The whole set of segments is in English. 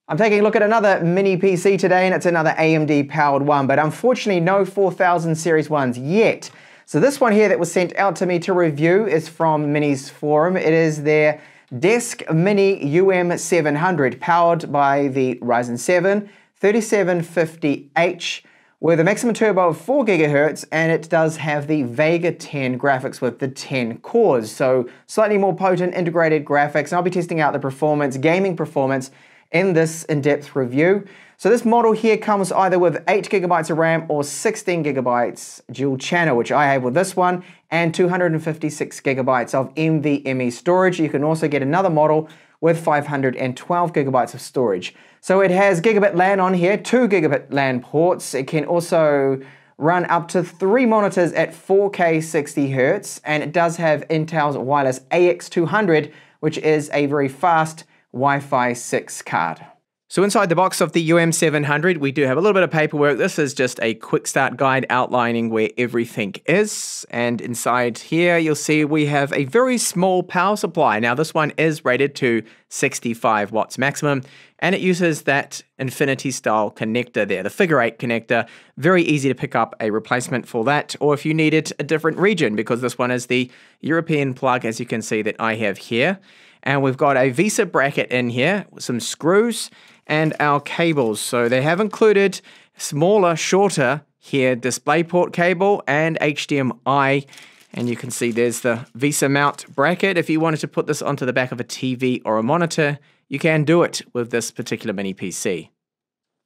I'm taking a look at another mini PC today, and it's another AMD powered one, but unfortunately no 4000 series ones yet. So this one here that was sent out to me to review is from MinisForum. It is their Desk Mini UM700 powered by the Ryzen 7 3750H with a maximum turbo of 4 GHz, and it does have the Vega 10 graphics with the 10 cores. So slightly more potent integrated graphics, and I'll be testing out the performance, gaming performance, in this in-depth review. So this model here comes either with 8 GB of RAM or 16 GB dual channel, which I have with this one, and 256 GB of NVMe storage. You can also get another model with 512 GB of storage. So it has gigabit LAN on here, 2 gigabit LAN ports. It can also run up to 3 monitors at 4K 60 Hz, and it does have Intel's wireless AX200, which is a very fast Wi-Fi 6 card. So inside the box of the UM700, we do have a little bit of paperwork. This is just a quick start guide outlining where everything is. And inside here, you'll see we have a very small power supply. Now this one is rated to 65 watts maximum, and it uses that infinity style connector there, the figure 8 connector. Very easy to pick up a replacement for that, or if you needed a different region, because this one is the European plug, as you can see that I have here. And we've got a VESA bracket in here, some screws, and our cables. So they have included smaller, shorter here DisplayPort cable and HDMI. And you can see there's the VESA mount bracket. If you wanted to put this onto the back of a TV or a monitor, you can do it with this particular mini PC.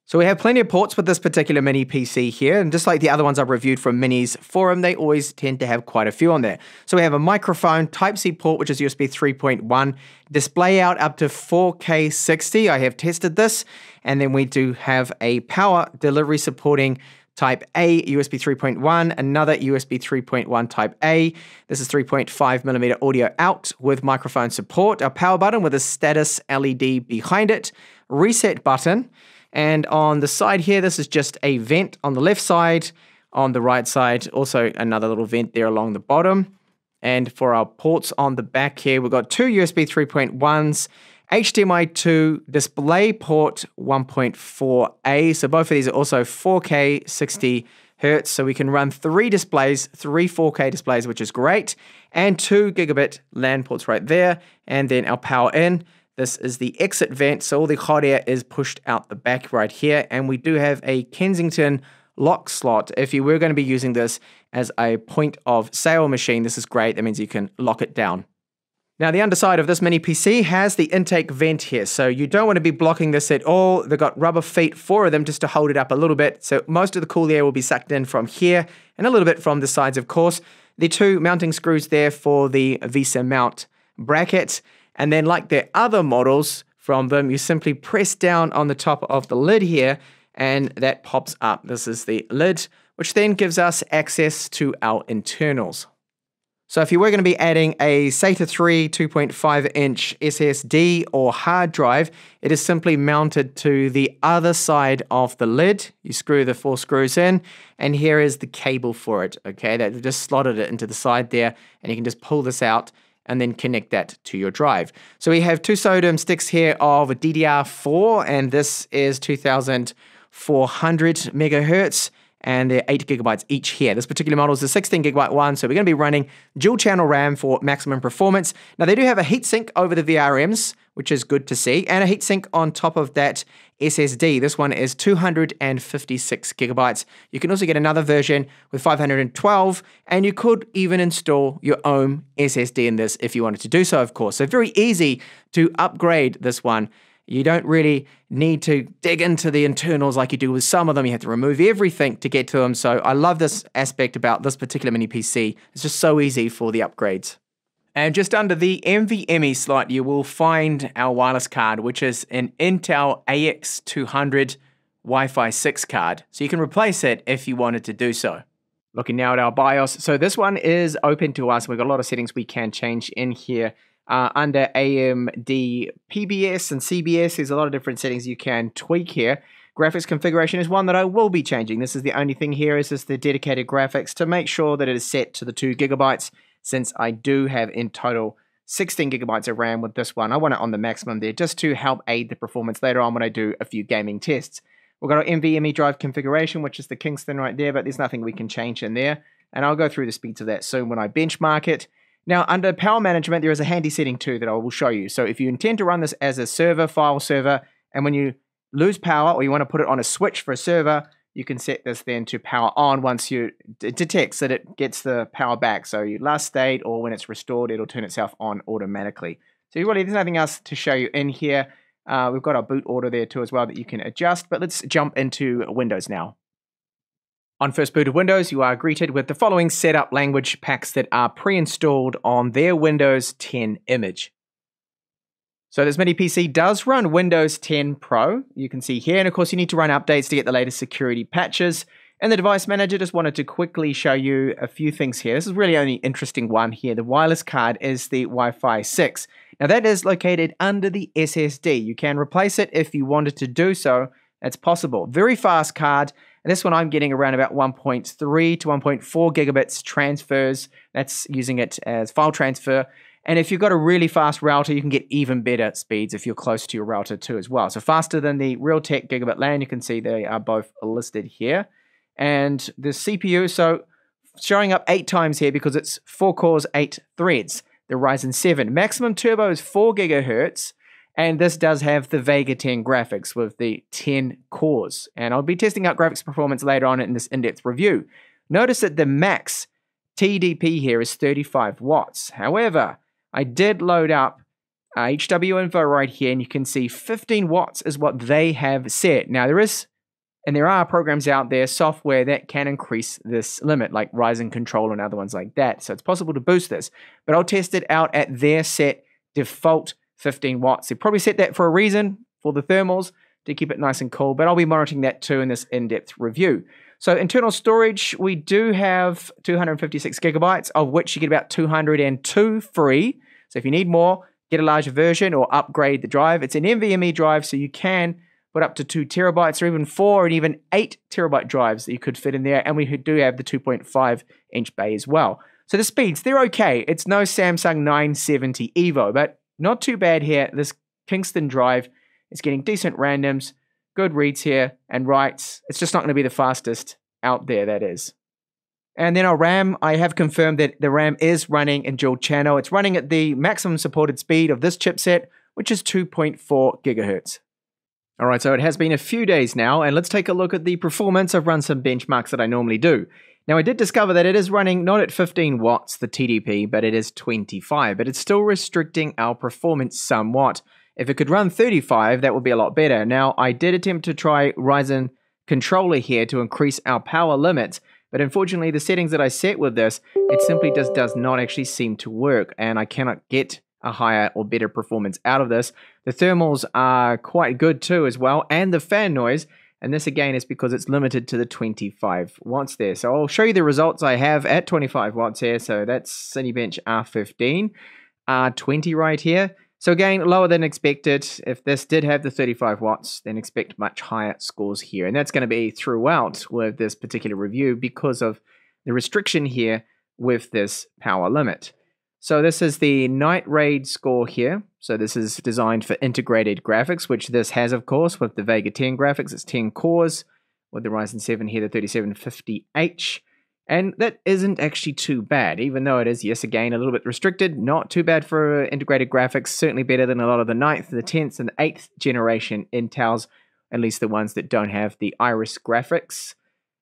So we have plenty of ports with this particular mini PC here, and just like the other ones I've reviewed from MinisForum, they always tend to have quite a few on there. So we have a microphone, Type-C port, which is USB 3.1, display out up to 4K 60. I have tested this. And then we do have a power delivery supporting Type A USB 3.1, another USB 3.1 Type A. This is 3.5mm audio out with microphone support, a power button with a status LED behind it, reset button. And on the side here, this is just a vent on the left side. On the right side, also another little vent there along the bottom. And for our ports on the back here, we've got two USB 3.1s, HDMI 2, DisplayPort 1.4a. So both of these are also 4K 60 Hz. So we can run 3 displays, 3 4K displays, which is great. And 2 gigabit LAN ports right there. And then our power in. This is the exit vent, so all the hot air is pushed out the back right here, and we do have a Kensington lock slot. If you were going to be using this as a point of sale machine, this is great. That means you can lock it down. Now, the underside of this mini PC has the intake vent here, so you don't want to be blocking this at all. They've got rubber feet, 4 of them, just to hold it up a little bit, so most of the cool air will be sucked in from here, and a little bit from the sides, of course. The 2 mounting screws there for the VESA mount bracket. And then like the other models from them, you simply press down on the top of the lid here, and that pops up. This is the lid, which then gives us access to our internals. So if you were going to be adding a SATA 3 2.5-inch SSD or hard drive, it is simply mounted to the other side of the lid. You screw the 4 screws in, and here is the cable for it. Okay, they've just slotted it into the side there, and you can just pull this out and then connect that to your drive. So we have 2 SODIMM sticks here of DDR4, and this is 2400 megahertz, and they're 8 gigabytes each here. This particular model is a 16 gigabyte one, so we're going to be running dual channel RAM for maximum performance. Now they do have a heatsink over the VRMs, which is good to see, and a heatsink on top of that SSD. This one is 256 gigabytes. You can also get another version with 512, and you could even install your own SSD in this if you wanted to do so, of course. So very easy to upgrade this one. You don't really need to dig into the internals like you do with some of them. You have to remove everything to get to them. So I love this aspect about this particular mini PC. It's just so easy for the upgrades. And just under the NVMe slot, you will find our wireless card, which is an Intel AX200 Wi-Fi 6 card. So you can replace it if you wanted to do so. Looking now at our BIOS. So this one is open to us. We've got a lot of settings we can change in here. Under AMD PBS and CBS, there's a lot of different settings you can tweak here. Graphics configuration is one that I will be changing. This is the only thing here, is just the dedicated graphics to make sure that it is set to the 2 gigabytes, since I do have in total 16 gigabytes of RAM with this one. I want it on the maximum there just to help aid the performance later on when I do a few gaming tests. We've got our NVMe drive configuration, which is the Kingston right there, but there's nothing we can change in there. And I'll go through the speeds of that soon when I benchmark it. Now, under power management, there is a handy setting too that I will show you. So if you intend to run this as a server, file server, and when you lose power or you want to put it on a switch for a server, you can set this then to power on once it detects that it gets the power back. So your last state or when it's restored, it'll turn itself on automatically. So really, there's nothing else to show you in here. We've got our boot order there too as well that you can adjust, but let's jump into Windows now. On first boot of Windows, you are greeted with the following setup language packs that are pre-installed on their Windows 10 image. So this mini PC does run Windows 10 Pro, you can see here, and of course you need to run updates to get the latest security patches. And the device manager, just wanted to quickly show you a few things here. This is really only interesting one here. The wireless card is the Wi-Fi 6. Now that is located under the SSD. You can replace it if you wanted to do so. That's possible. Very fast card. And this one I'm getting around about 1.3 to 1.4 gigabits transfers. That's using it as file transfer. And if you've got a really fast router, you can get even better speeds if you're close to your router too as well. So faster than the Realtek Gigabit LAN. You can see they are both listed here. And the CPU, so showing up 8 times here because it's 4 cores, 8 threads. The Ryzen 7. Maximum turbo is 4 gigahertz. And this does have the Vega 10 graphics with the 10 cores. And I'll be testing out graphics performance later on in this in-depth review. Notice that the max TDP here is 35 watts. However, I did load up HW info right here, and you can see 15 watts is what they have set. Now, there are programs out there, software that can increase this limit, like Ryzen Control and other ones like that. So it's possible to boost this. But I'll test it out at their set default 15 watts. They probably set that for a reason, for the thermals, to keep it nice and cool, but I'll be monitoring that too in this in-depth review. So internal storage, we do have 256 gigabytes, of which you get about 202 free. So if you need more, get a larger version or upgrade the drive. It's an NVMe drive, so you can put up to 2 terabytes or even 4 and even 8 terabyte drives that you could fit in there. And we do have the 2.5 inch bay as well. So the speeds, they're okay. It's no Samsung 970 Evo, but not too bad here. This Kingston drive is getting decent randoms, good reads here and writes. It's just not going to be the fastest out there, that is. And then our RAM, I have confirmed that the RAM is running in dual channel. It's running at the maximum supported speed of this chipset, which is 2.4 gigahertz. All right, so it has been a few days now, and let's take a look at the performance. I've run some benchmarks that I normally do. Now, I did discover that it is running not at 15 watts, the TDP, but it is 25, but it's still restricting our performance somewhat. If it could run 35, that would be a lot better. Now, I did attempt to try Ryzen controller here to increase our power limits, but unfortunately, the settings that I set with this, it simply just does not actually seem to work, and I cannot get a higher or better performance out of this. The thermals are quite good too as well, and the fan noise. And this again is because it's limited to the 25 watts there. So I'll show you the results I have at 25 watts here. So that's Cinebench R15, R20 right here. So again, lower than expected. If this did have the 35 watts, then expect much higher scores here. And that's going to be throughout with this particular review because of the restriction here with this power limit. So this is the Night Raid score here. So this is designed for integrated graphics, which this has, of course, with the Vega 10 graphics. It's 10 cores with the Ryzen 7 here, the 3750H. And that isn't actually too bad, even though it is, yes, again, a little bit restricted. Not too bad for integrated graphics. Certainly better than a lot of the 9th, the 10th, and the 8th generation Intels, at least the ones that don't have the Iris graphics.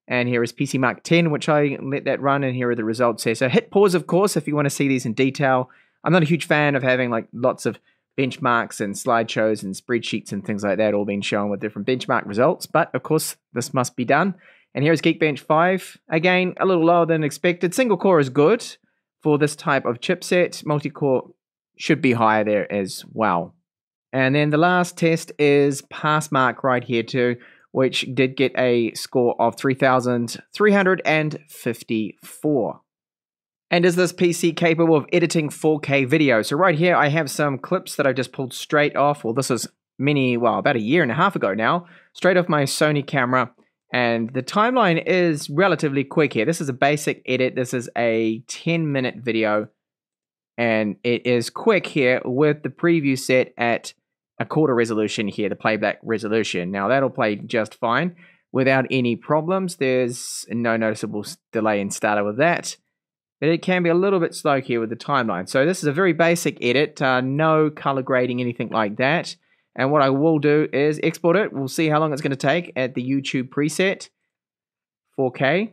And here is PC Mark 10, which I let that run, and here are the results here. So hit pause, of course, if you want to see these in detail. I'm not a huge fan of having like lots of benchmarks and slideshows and spreadsheets and things like that all being shown with different benchmark results, but of course, this must be done. And here is Geekbench 5. Again, a little lower than expected. Single core is good for this type of chipset. Multi-core should be higher there as well. And then the last test is Passmark right here too, which did get a score of 3,354. And is this PC capable of editing 4K video? So right here, I have some clips that I just pulled straight off. Well, this is about a year and a half ago now, straight off my Sony camera. And the timeline is relatively quick here. This is a basic edit. This is a 10-minute video. And it is quick here with the preview set at a quarter resolution here, the playback resolution. Now that'll play just fine without any problems. There's no noticeable delay in starter with that. But it can be a little bit slow here with the timeline. So this is a very basic edit, no color grading, anything like that. And what I will do is export it. We'll see how long it's going to take at the YouTube preset, 4K.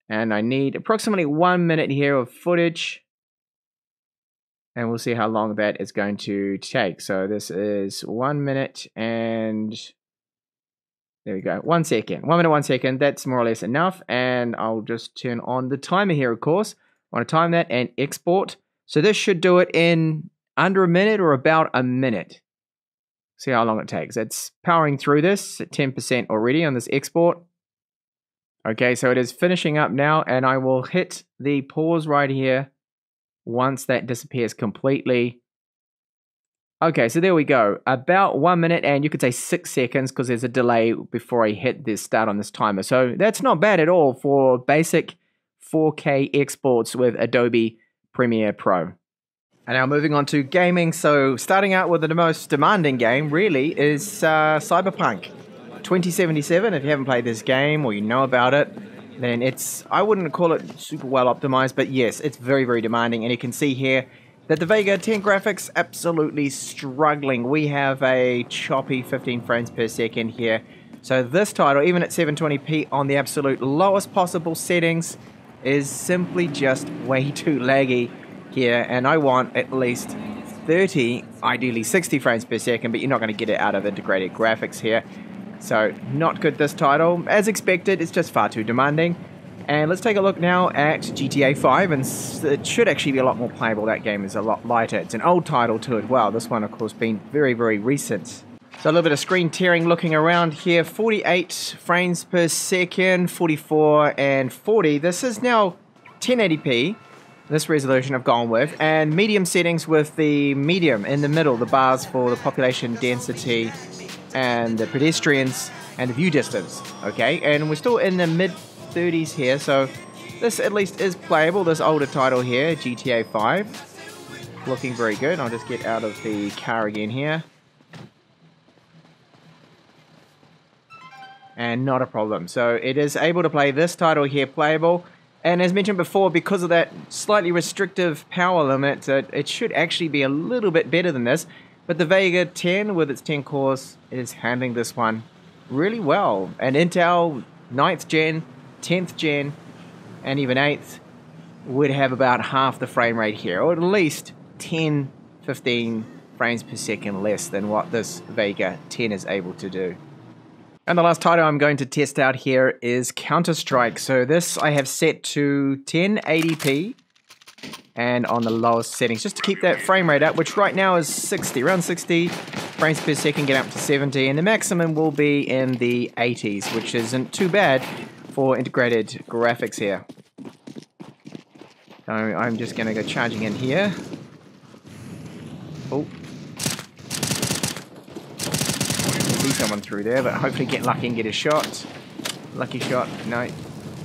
And I need approximately 1 minute here of footage. And we'll see how long that is going to take. So this is 1 minute and there we go. 1 second. 1 minute, 1 second. That's more or less enough. And I'll just turn on the timer here, of course. I want to time that and export. So this should do it in under a minute or about a minute. See how long it takes. It's powering through this at 10% already on this export. Okay, so it is finishing up now, and I will hit the pause right here once that disappears completely. Okay, so there we go. About 1 minute, and you could say 6 seconds because there's a delay before I hit this start on this timer. So that's not bad at all for basic 4K exports with Adobe Premiere Pro. And now moving on to gaming. So starting out with the most demanding game really is Cyberpunk 2077. If you haven't played this game or you know about it, then I wouldn't call it super well optimized, but yes, it's very, very demanding. And you can see here that the Vega 10 graphics absolutely struggling. We have a choppy 15 frames per second here. So this title, even at 720p on the absolute lowest possible settings, is simply just way too laggy here. And I want at least 30, ideally 60 frames per second, but you're not going to get it out of integrated graphics here. So not good, this title. As expected, it's just far too demanding. And let's take a look now at GTA 5, and it should actually be a lot more playable. That game is a lot lighter. It's an old title too as well. This one, of course, being very, very recent. So a little bit of screen tearing looking around here. 48 frames per second, 44 and 40. This is now 1080p. This resolution I've gone with. And medium settings with the medium in the middle. The bars for the population density and the pedestrians and the view distance. Okay, and we're still in the mid-30s here, so this at least is playable. This older title here, GTA 5, looking very good. I'll just get out of the car again here. And not a problem. So it is able to play this title here playable. And as mentioned before, because of that slightly restrictive power limit, it should actually be a little bit better than this. But the Vega 10 with its 10 cores is handling this one really well. And Intel 9th gen, 10th gen, and even 8th would have about half the frame rate here, or at least 10, 15 frames per second less than what this Vega 10 is able to do. And the last title I'm going to test out here is Counter-Strike. So this I have set to 1080p. And on the lowest settings, just to keep that frame rate up, which right now is 60, around 60 frames per second, get up to 70, and the maximum will be in the 80s, which isn't too bad for integrated graphics here. So I'm just going to go charging in here. Oh. See someone through there, but hopefully get lucky and get a shot. Lucky shot, no.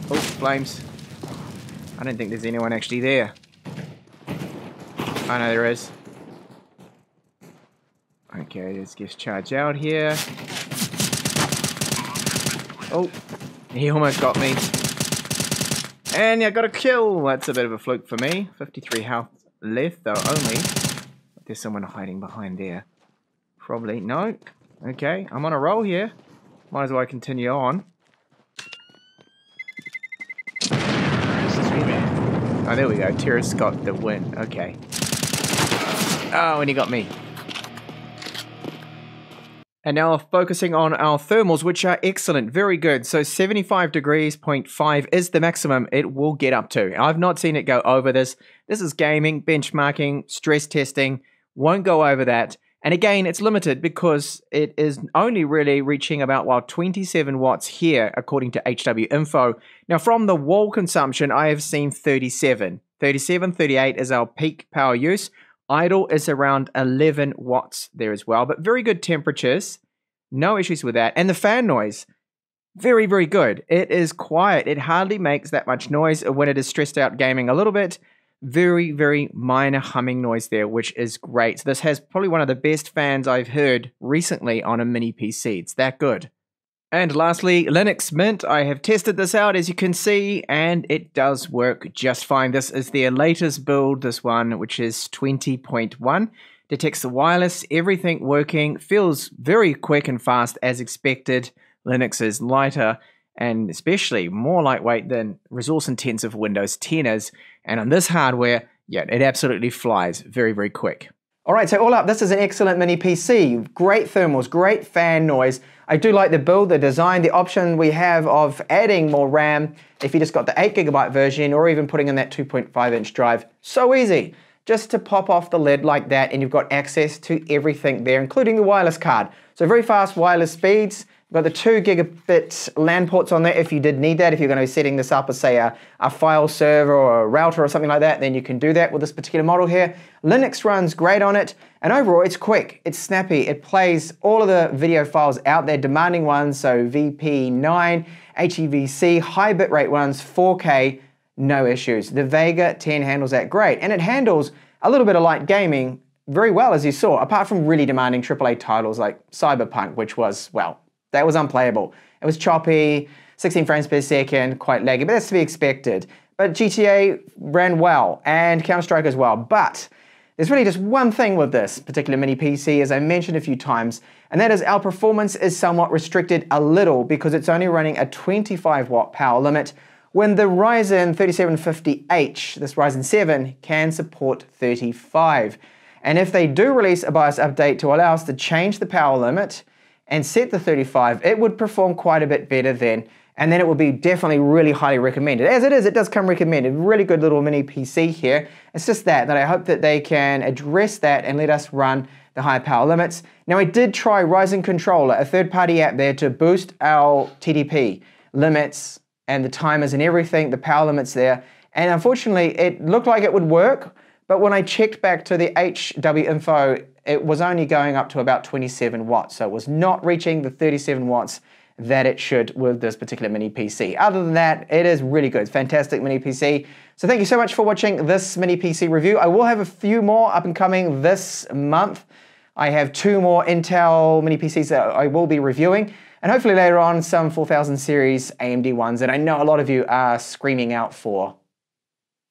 Oh, flames. I don't think there's anyone actually there. I know there is. Okay, let's just charge out here. Oh, he almost got me. And I got a kill. That's a bit of a fluke for me. 53 health left, though, only. There's someone hiding behind there. Probably. No. Okay, I'm on a roll here. Might as well continue on. Oh, there we go. Terrorist got the win. Okay. Oh, and he got me. And now focusing on our thermals, which are excellent, very good. So 75 degrees, 0.5 is the maximum it will get up to. I've not seen it go over this. This is gaming, benchmarking, stress testing. Won't go over that. And again, it's limited because it is only really reaching about 27 watts here, according to HW Info. Now, from the wall consumption, I have seen 37. 37, 38 is our peak power use. Idle is around 11 watts there as well, but very good temperatures. No issues with that. And the fan noise, very, very good. It is quiet. It hardly makes that much noise when it is stressed out gaming a little bit. very, very minor humming noise there, which is great. So this has probably one of the best fans I've heard recently on a mini PC. It's that good. And lastly, Linux Mint. I have tested this out, as you can see, and it does work just fine. This is their latest build, this one, which is 20.1. Detects the wireless, everything working, feels very quick and fast as expected. Linux is lighter and especially more lightweight than resource-intensive Windows 10 is. And on this hardware, yeah, it absolutely flies very, very quick. All right, so all up, this is an excellent mini PC. Great thermals, great fan noise. I do like the build, the design, the option we have of adding more RAM if you just got the 8GB version or even putting in that 2.5-inch drive. So easy, just to pop off the lid like that and you've got access to everything there, including the wireless card. So very fast wireless speeds. We've got the 2 gigabit LAN ports on there if you did need that. If you're going to be setting this up as, say, a file server or a router or something like that, then you can do that with this particular model here. Linux runs great on it, and overall it's quick, it's snappy, it plays all of the video files out there, demanding ones, so VP9, HEVC, high bitrate ones, 4K, no issues. The Vega 10 handles that great, and it handles a little bit of light gaming very well, as you saw, apart from really demanding AAA titles like Cyberpunk, which was, well, that was unplayable. It was choppy, 16 frames per second, quite laggy, but that's to be expected. But GTA ran well, and Counter-Strike as well. But there's really just one thing with this particular mini PC, as I mentioned a few times, and that is our performance is somewhat restricted a little because it's only running a 25-watt power limit, when the Ryzen 3750H, this Ryzen 7, can support 35. And if they do release a BIOS update to allow us to change the power limit and set the 35, it would perform quite a bit better then, and then it would be definitely really highly recommended. As it is, it does come recommended. Really good little mini PC here. It's just that I hope that they can address that and let us run the high power limits. Now, I did try Ryzen Controller, a third-party app there, to boost our TDP limits and the timers and everything, the power limits there, and unfortunately, it looked like it would work, but when I checked back to the HW info, it was only going up to about 27 watts, so it was not reaching the 37 watts that it should with this particular mini PC. Other than that, it is really good. Fantastic mini PC. So thank you so much for watching this mini PC review. I will have a few more up and coming this month. I have 2 more Intel mini PCs that I will be reviewing, and hopefully later on some 4000 series AMD ones that I know a lot of you are screaming out for.